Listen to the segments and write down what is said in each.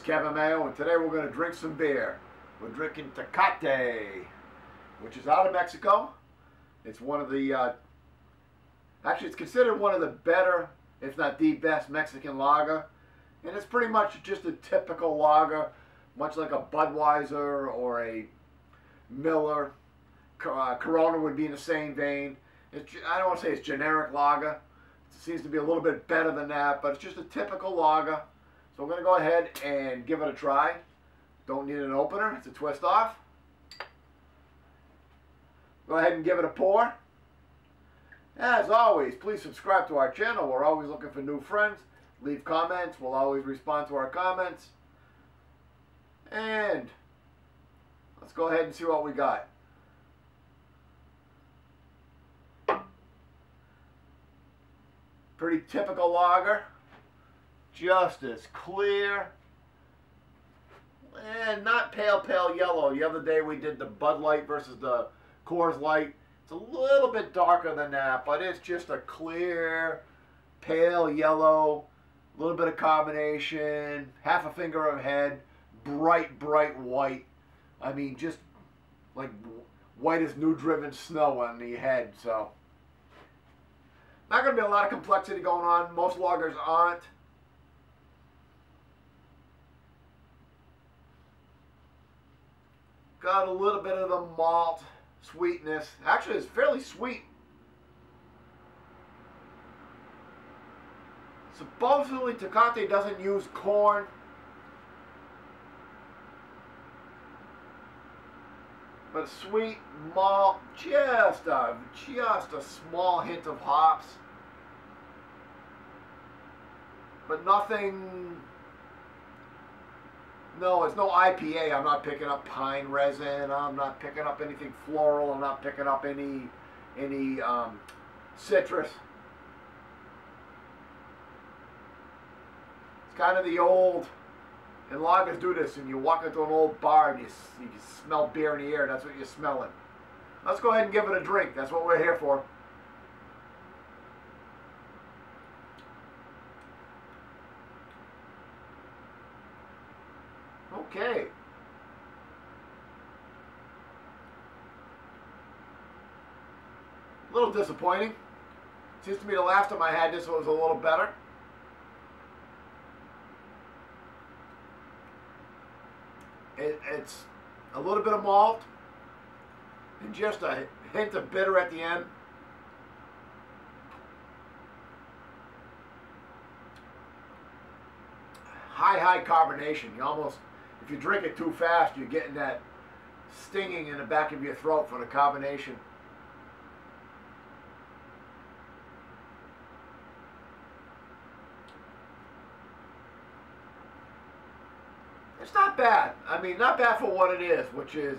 Kevin Mayo, and today we're going to drink some beer. We're drinking Tecate, which is out of Mexico. It's one of the, actually it's considered one of the better, if not the best, Mexican lager. And it's pretty much just a typical lager, much like a Budweiser or a Miller. Corona would be in the same vein. I don't want to say it's generic lager. It seems to be a little bit better than that, but it's just a typical lager. So we're going to go ahead and give it a try. Don't need an opener. It's a twist off. Go ahead and give it a pour. As always, please subscribe to our channel. We're always looking for new friends. Leave comments. We'll always respond to our comments. And let's go ahead and see what we got. Pretty typical lager. Just as clear. And not pale yellow. The other day we did the Bud Light versus the Coors Light. It's a little bit darker than that, but it's just a clear, pale yellow, a little bit of carbonation, half a finger of head, bright white. I mean, just like white as new driven snow on the head. So not going to be a lot of complexity going on. Most lagers aren't. Got a little bit of the malt sweetness. Actually, it's fairly sweet. Supposedly, Tecate doesn't use corn. But sweet malt, just a small hint of hops. But nothing. No, it's no IPA. I'm not picking up pine resin. I'm not picking up anything floral. I'm not picking up any citrus. It's kind of the old, and lagers do this, and you walk into an old bar and you smell beer in the air. That's what you're smelling. Let's go ahead and give it a drink. That's what we're here for. Okay. A little disappointing. Seems to me the last time I had this was a little better. It's a little bit of malt and just a hint of bitter at the end. High carbonation. You almost, if you drink it too fast, you're getting that stinging in the back of your throat for the carbonation. It's not bad. I mean, not bad for what it is, which is,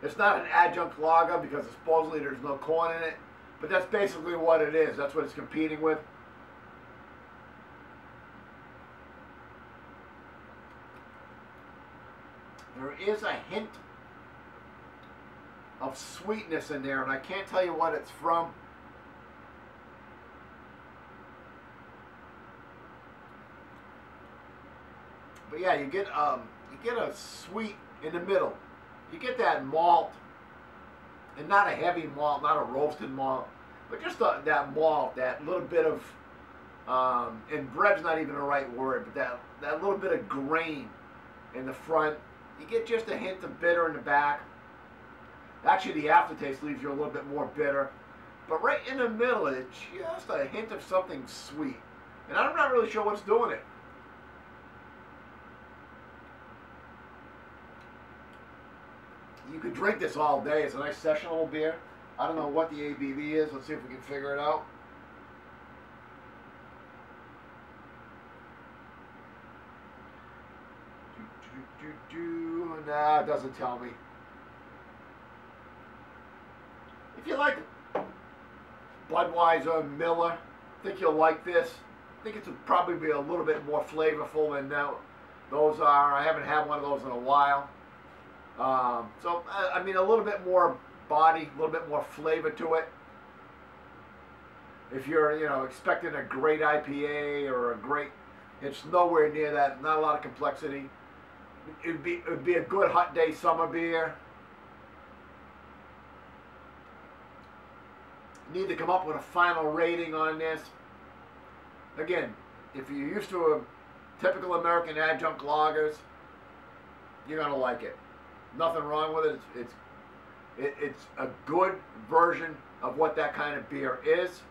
it's not an adjunct lager because supposedly there's no corn in it, but that's basically what it is. That's what it's competing with. There is a hint of sweetness in there, and I can't tell you what it's from. But yeah, you get a sweet in the middle. You get that malt, and not a heavy malt, not a roasted malt, but just that malt, that little bit of, and bread's not even the right word, but that little bit of grain in the front. You get just a hint of bitter in the back. Actually, the aftertaste leaves you a little bit more bitter. But right in the middle, it's just a hint of something sweet. And I'm not really sure what's doing it. You could drink this all day. It's a nice sessionable beer. I don't know what the ABV is. Let's see if we can figure it out. Nah, it doesn't tell me. If you like Budweiser, Miller, I think you'll like this. I think it's probably be a little bit more flavorful than those are. I haven't had one of those in a while. So, I mean, a little bit more body, a little bit more flavor to it. If you're, expecting a great IPA or a great, it's nowhere near that. Not a lot of complexity. it'd be a good hot day summer beer. Need to come up with a final rating on this. Again, if you're used to a typical American adjunct lagers, you're gonna like it. Nothing wrong with it. It's a good version of what that kind of beer is.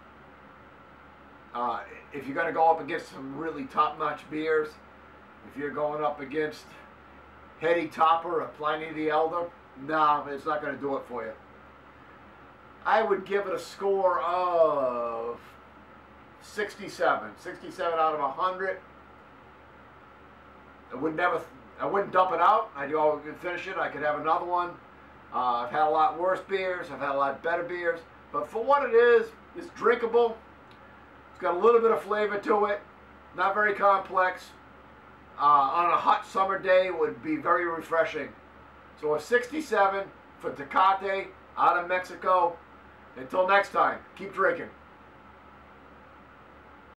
If you're gonna go up against some really top-notch beers, if you're going up against Heady Topper or Pliny the Elder, no, it's not gonna do it for you. I would give it a score of 67. 67 out of 100. I wouldn't dump it out. I'd go finish it. I could have another one. I've had a lot worse beers. I've had a lot better beers. But for what it is, it's drinkable. It's got a little bit of flavor to it. Not very complex. On a hot summer day, it would be very refreshing. So a 67 for Tecate out of Mexico. Until next time, keep drinking.